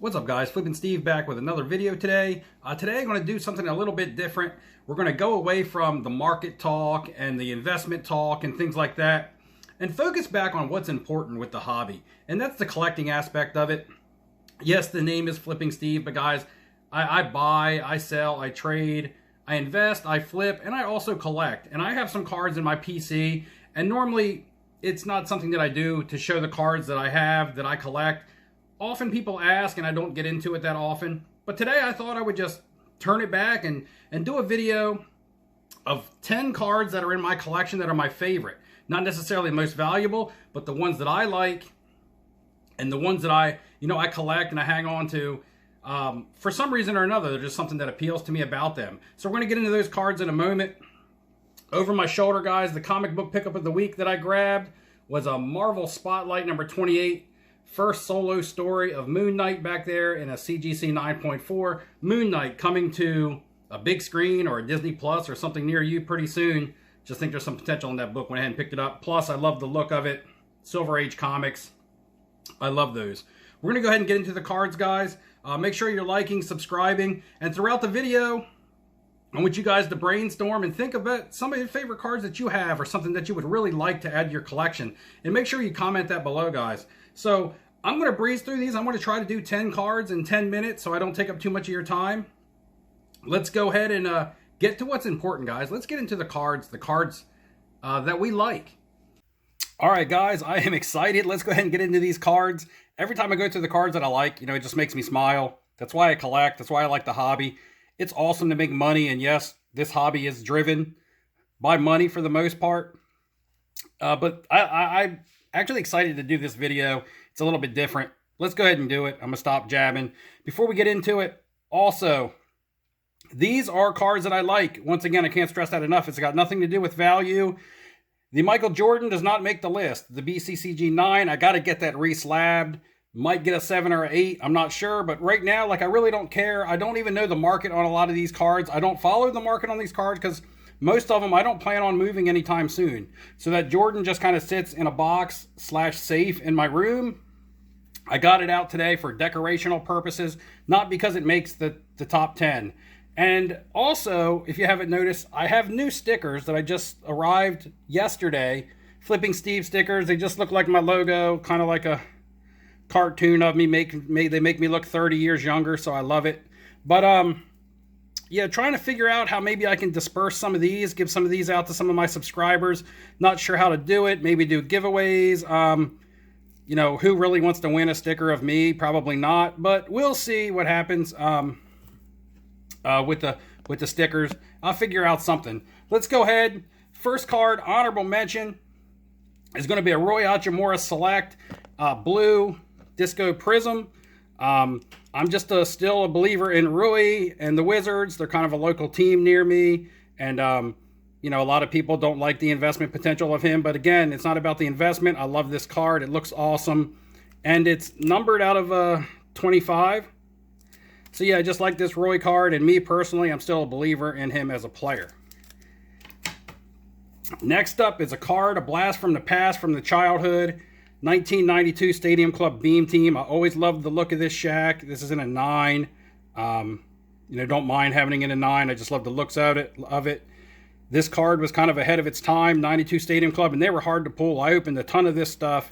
What's up guys, Flippin' Steve back with another video today. Today I'm going to do something a little bit different. We're going to go away from the market talk and the investment talk and things like that and focus back on what's important with the hobby. And that's the collecting aspect of it. Yes, the name is Flipping Steve, but guys, I buy, I sell, I trade, I invest, I flip, and I also collect. And I have some cards in my PC, and normally it's not something that I do to show the cards that I have, that I collect. Often people ask, and I don't get into it that often. But today I thought I would just turn it back and do a video of 10 cards that are in my collection that are my favorite. Not necessarily the most valuable, but the ones that I like and the ones that I collect and I hang on to. For some reason or another, they're just something that appeals to me about them. So we're going to get into those cards in a moment. Over my shoulder, guys, the comic book pickup of the week that I grabbed was a Marvel Spotlight number 28. First solo story of Moon Knight back there in a CGC 9.4. Moon Knight coming to a big screen or a Disney Plus or something near you pretty soon. Just think there's some potential in that book. Went ahead and picked it up. Plus, I love the look of it. Silver Age comics. I love those. We're going to go ahead and get into the cards, guys. Make sure you're liking, subscribing, and throughout the video, I want you guys to brainstorm and think about some of your favorite cards that you have or something that you would really like to add to your collection. And make sure you comment that below, guys. So I'm going to breeze through these. I'm going to try to do 10 cards in 10 minutes so I don't take up too much of your time. Let's go ahead and get to what's important, guys. Let's get into the cards that we like. All right, guys, I am excited. Let's go ahead and get into these cards. Every time I go through the cards that I like, it just makes me smile. That's why I collect. That's why I like the hobby. It's awesome to make money. And yes, this hobby is driven by money for the most part. But I'm actually excited to do this video. It's a little bit different. Let's go ahead and do it. I'm going to stop jabbing. Before we get into it, also, these are cards that I like. Once again, I can't stress that enough. It's got nothing to do with value. The Michael Jordan does not make the list. The BCCG 9, I got to get that re-slabbed. Might get a 7 or 8. I'm not sure. But right now, I really don't care. I don't even know the market on a lot of these cards. I don't follow the market on these cards because most of them I don't plan on moving anytime soon. So that Jordan just kind of sits in a box / safe in my room. I got it out today for decorational purposes, not because it makes the top 10. And also, if you haven't noticed, I have new stickers that I just arrived yesterday. Flipping Steve stickers. They just look like my logo, kind of like a cartoon of me. They make me look 30 years younger, so I love it. But yeah, trying to figure out how maybe I can disperse some of these, give some of these out to some of my subscribers. Not sure how to do it. Maybe do giveaways. Who really wants to win a sticker of me? Probably not, but we'll see what happens with the stickers. I'll figure out something. Let's go ahead. First card, honorable mention, is going to be a Roy Hachimura Select Blue Disco Prism. I'm just still a believer in Rui and the Wizards. They're kind of a local team near me. And, a lot of people don't like the investment potential of him. But again, it's not about the investment. I love this card. It looks awesome. And it's numbered out of 25. So yeah, I just like this Roy card. And me personally, I'm still a believer in him as a player. Next up is a card, a blast from the past, from the childhood. 1992 Stadium Club Beam Team. I always loved the look of this Shaq. This is in a 9. Don't mind having it in a 9. I just love the looks of it. This card was kind of ahead of its time. 92 Stadium Club, and they were hard to pull. I opened a ton of this stuff.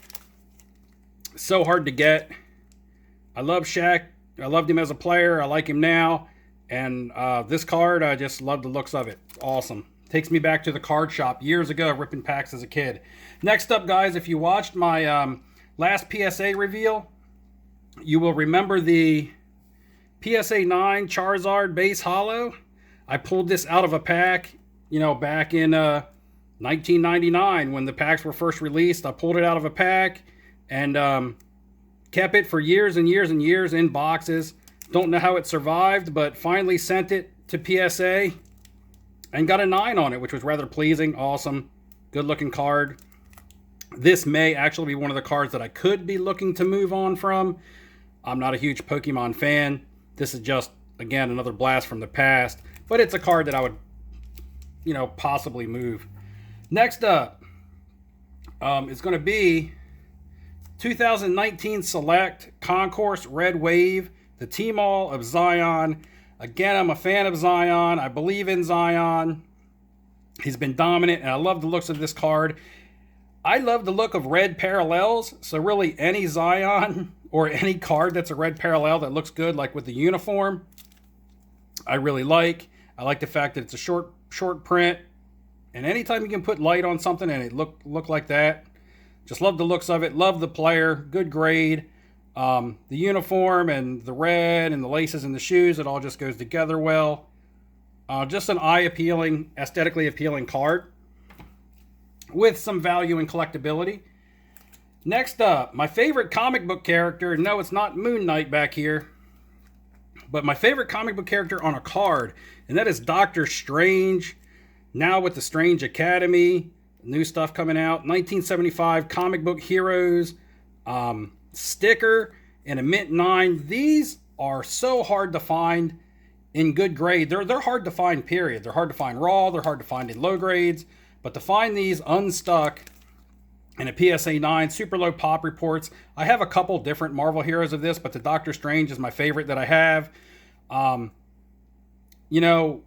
So hard to get. I love Shaq. I loved him as a player. I like him now. And this card, I just love the looks of it. Awesome. Takes me back to the card shop years ago, ripping packs as a kid. Next up, guys, if you watched my last PSA reveal, you will remember the PSA 9 Charizard base holo. I pulled this out of a pack, back in 1999 when the packs were first released. I pulled it out of a pack and kept it for years and years and years in boxes. Don't know how it survived, but finally sent it to PSA. And got a 9 on it, which was rather pleasing. Awesome. Good looking card. This may actually be one of the cards that I could be looking to move on from. I'm not a huge Pokemon fan. This is just, again, another blast from the past. But it's a card that I would, possibly move. Next up is going to be 2019 Select Concourse Red Wave the T-Mall of Zion. Again, I'm a fan of Zion. I believe in Zion. He's been dominant, and I love the looks of this card. I love the look of red parallels, so really any Zion or any card that's a red parallel that looks good, like with the uniform, I really like. I like the fact that it's a short print, and anytime you can put light on something and it look like that, just love the looks of it. Love the player, good grade. The uniform and the red and the laces and the shoes, it all just goes together well. Just an eye-appealing, aesthetically appealing card with some value and collectability. Next up, my favorite comic book character. No, it's not Moon Knight back here, but my favorite comic book character on a card, and that is Doctor Strange. Now with the Strange Academy, new stuff coming out. 1975 comic book heroes. Sticker in a mint 9. These are so hard to find in good grade. They're hard to find, period. They're hard to find raw. They're hard to find in low grades. But to find these unstuck in a PSA 9, super low pop reports. I have a couple different Marvel heroes of this, but the Doctor Strange is my favorite that I have. You know,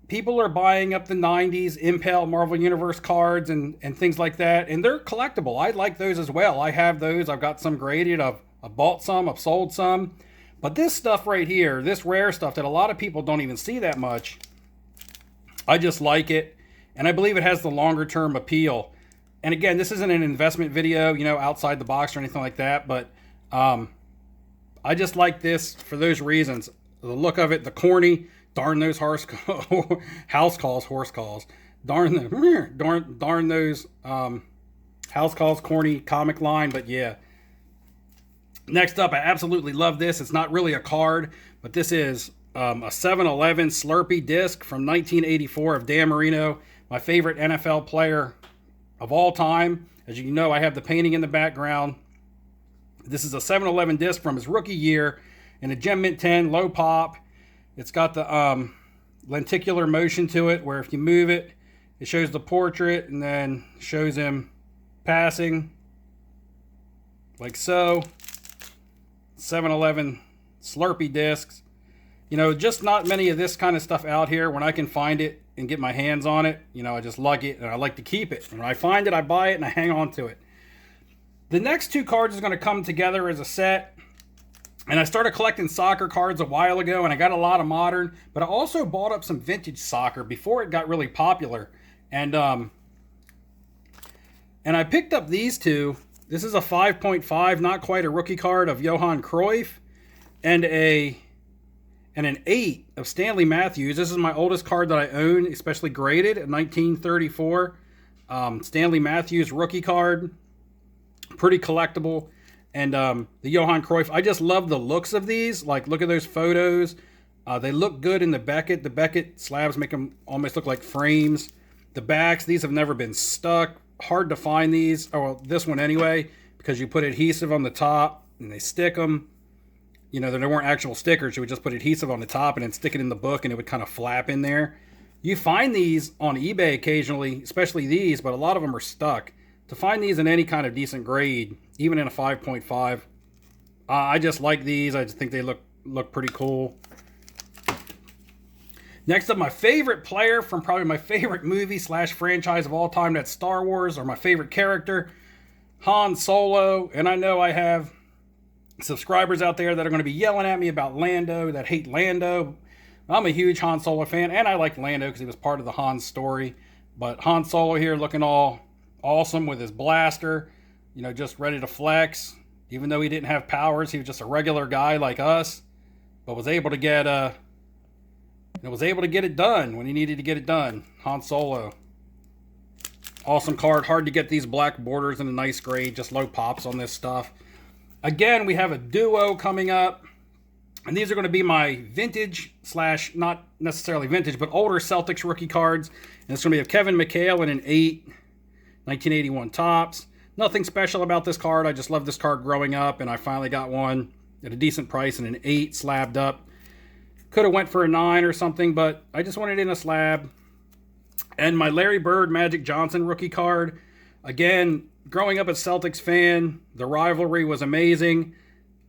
people are buying up the 90s Impel Marvel Universe cards and things like that, and they're collectible. I like those as well. I have those. I've got some graded. I've bought some. I've sold some. But this stuff right here, this rare stuff that a lot of people don't even see that much, I just like it, and I believe it has the longer term appeal. And again, this isn't an investment video, you know, outside the box or anything like that, but I just like this for those reasons. The look of it, the corny, darn those house calls. Darn those house calls, corny comic line. But yeah. Next up, I absolutely love this. It's not really a card, but this is a 7-Eleven Slurpee disc from 1984 of Dan Marino, my favorite NFL player of all time. As you know, I have the painting in the background. This is a 7-Eleven disc from his rookie year in a Gem Mint 10, low pop. It's got the lenticular motion to it, where if you move it, it shows the portrait and then shows him passing, like so. 7-Eleven Slurpee discs. You know, just not many of this kind of stuff out here. When I can find it and get my hands on it, you know, I just lug it and I like to keep it. And when I find it, I buy it and I hang on to it. The next two cards is going to come together as a set. And I started collecting soccer cards a while ago, and I got a lot of modern, but I also bought up some vintage soccer before it got really popular. And I picked up these two. This is a 5.5, not quite a rookie card, of Johan Cruyff, and an 8 of Stanley Matthews. This is my oldest card that I own, especially graded, a 1934 Stanley Matthews rookie card. Pretty collectible. And the Johan Cruyff, I just love the looks of these. Like, look at those photos. They look good in the Beckett. The Beckett slabs make them almost look like frames. The backs, these have never been stuck. Hard to find these. Oh, well, this one anyway, because you put adhesive on the top and they stick them. You know, there weren't actual stickers. You would just put adhesive on the top and then stick it in the book, and it would kind of flap in there. You find these on eBay occasionally, especially these, but a lot of them are stuck. To find these in any kind of decent grade, even in a 5.5, I just like these. I just think they look pretty cool. Next up, my favorite player from probably my favorite movie / franchise of all time, that's Star Wars, or my favorite character, Han Solo. And I know I have subscribers out there that are going to be yelling at me about Lando, that hate Lando. I'm a huge Han Solo fan, and I like Lando because he was part of the Han story. But Han Solo here looking all awesome with his blaster, you know, just ready to flex. Even though he didn't have powers, he was just a regular guy like us, but was able to get it done when he needed to get it done. Han Solo. Awesome card. Hard to get these black borders in a nice grade. Just low pops on this stuff. Again, we have a duo coming up. And these are going to be my vintage / not necessarily vintage, but older Celtics rookie cards. And it's going to be of Kevin McHale in an 8, 1981 tops. Nothing special about this card. I just love this card growing up, and I finally got one at a decent price in an 8 slabbed up. Could have went for a 9 or something, but I just wanted it in a slab. And my Larry Bird Magic Johnson rookie card. Again, growing up a Celtics fan, the rivalry was amazing.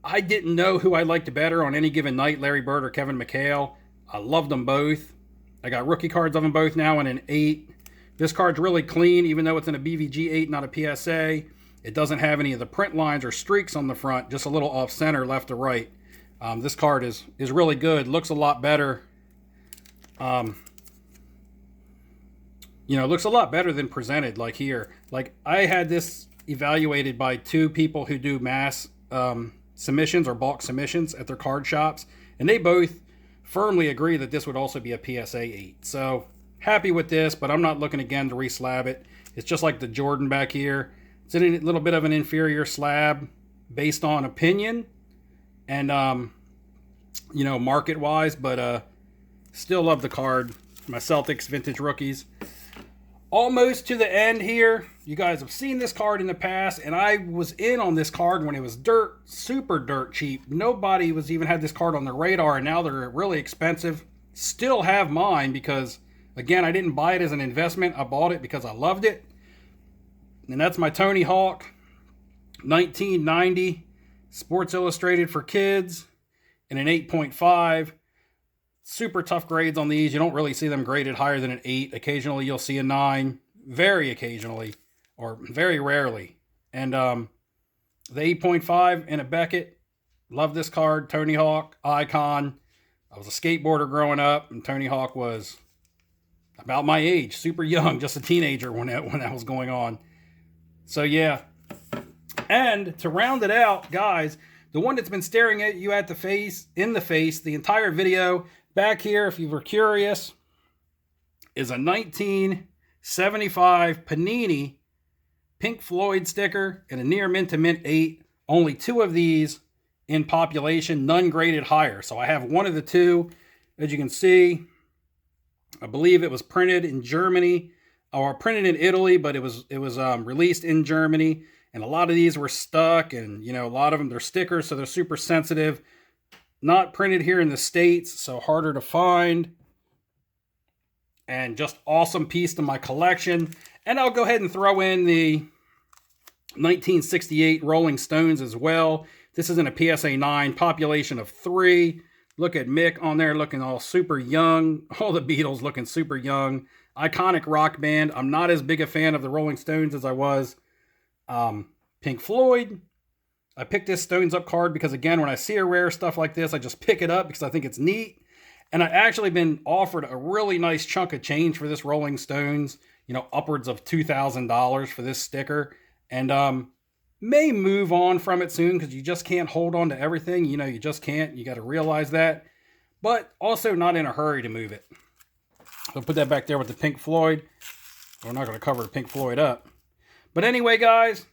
I didn't know who I liked better on any given night, Larry Bird or Kevin McHale. I loved them both. I got rookie cards of them both now in an 8. This card's really clean, even though it's in a BVG 8, not a PSA. It doesn't have any of the print lines or streaks on the front, just a little off center, left to right. This card is really good. Looks a lot better. Looks a lot better than presented, like here. Like, I had this evaluated by 2 people who do mass submissions or bulk submissions at their card shops, and they both firmly agree that this would also be a PSA 8. So happy with this, but I'm not looking again to reslab it. It's just like the Jordan back here. It's a little bit of an inferior slab based on opinion and market wise, but still love the card. My Celtics vintage rookies. Almost to the end here. You guys have seen this card in the past, and I was in on this card when it was super dirt cheap. Nobody was even had this card on their radar, and now they're really expensive. Still have mine because, again, I didn't buy it as an investment. I bought it because I loved it. And that's my Tony Hawk 1990 Sports Illustrated for kids in an 8.5. Super tough grades on these. You don't really see them graded higher than an 8. Occasionally you'll see a 9. Very occasionally, or very rarely. And the 8.5 in a Beckett. Love this card. Tony Hawk, icon. I was a skateboarder growing up, and Tony Hawk was about my age. Super young, just a teenager when that was going on. So yeah. And to round it out, guys, the one that's been staring at you in the face the entire video, back here, if you were curious, is a 1975 Panini Pink Floyd sticker and a near mint to mint 8. Only 2 of these in population, none graded higher. So I have one of the 2. As you can see, I believe it was printed in Germany or printed in Italy, but it was released in Germany. And a lot of these were stuck, and a lot of them, they're stickers, so they're super sensitive. Not printed here in the States, so harder to find. And just awesome piece to my collection. And I'll go ahead and throw in the 1968 Rolling Stones as well. This is in a PSA 9, population of 3. Look at Mick on there looking all super young. All the Beatles looking super young. Iconic rock band. I'm not as big a fan of the Rolling Stones as I was Pink Floyd. I picked this Stones Up card because, again, when I see a rare stuff like this, I just pick it up because I think it's neat. And I've actually been offered a really nice chunk of change for this Rolling Stones, upwards of $2,000 for this sticker. And may move on from it soon because you just can't hold on to everything. You just can't. You got to realize that. But also not in a hurry to move it. I'll put that back there with the Pink Floyd. We're not going to cover the Pink Floyd up. But anyway, guys,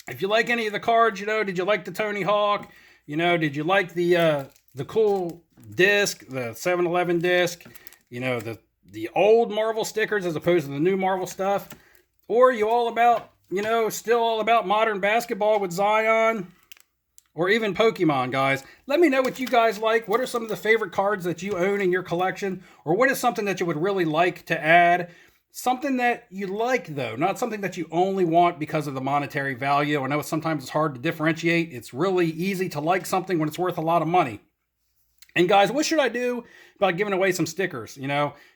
if you like any of the cards, did you like the Tony Hawk? Did you like the cool disc, the 7-Eleven disc? The old Marvel stickers as opposed to the new Marvel stuff? Or are you all about, still all about modern basketball with Zion? Or even Pokemon, guys? Let me know what you guys like. What are some of the favorite cards that you own in your collection? Or what is something that you would really like to add? Something that you like, though, not something that you only want because of the monetary value. I know sometimes it's hard to differentiate. It's really easy to like something when it's worth a lot of money. And guys, what should I do about giving away some stickers?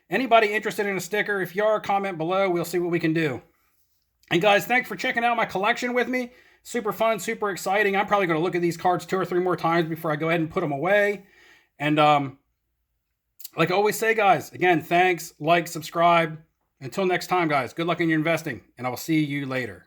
Anybody interested in a sticker, if you are, comment below. We'll see what we can do. And guys, thanks for checking out my collection with me. Super fun, super exciting. I'm probably going to look at these cards 2 or 3 more times before I go ahead and put them away. And like I always say, guys, again, thanks, like, subscribe. Until next time, guys, good luck in your investing, and I will see you later.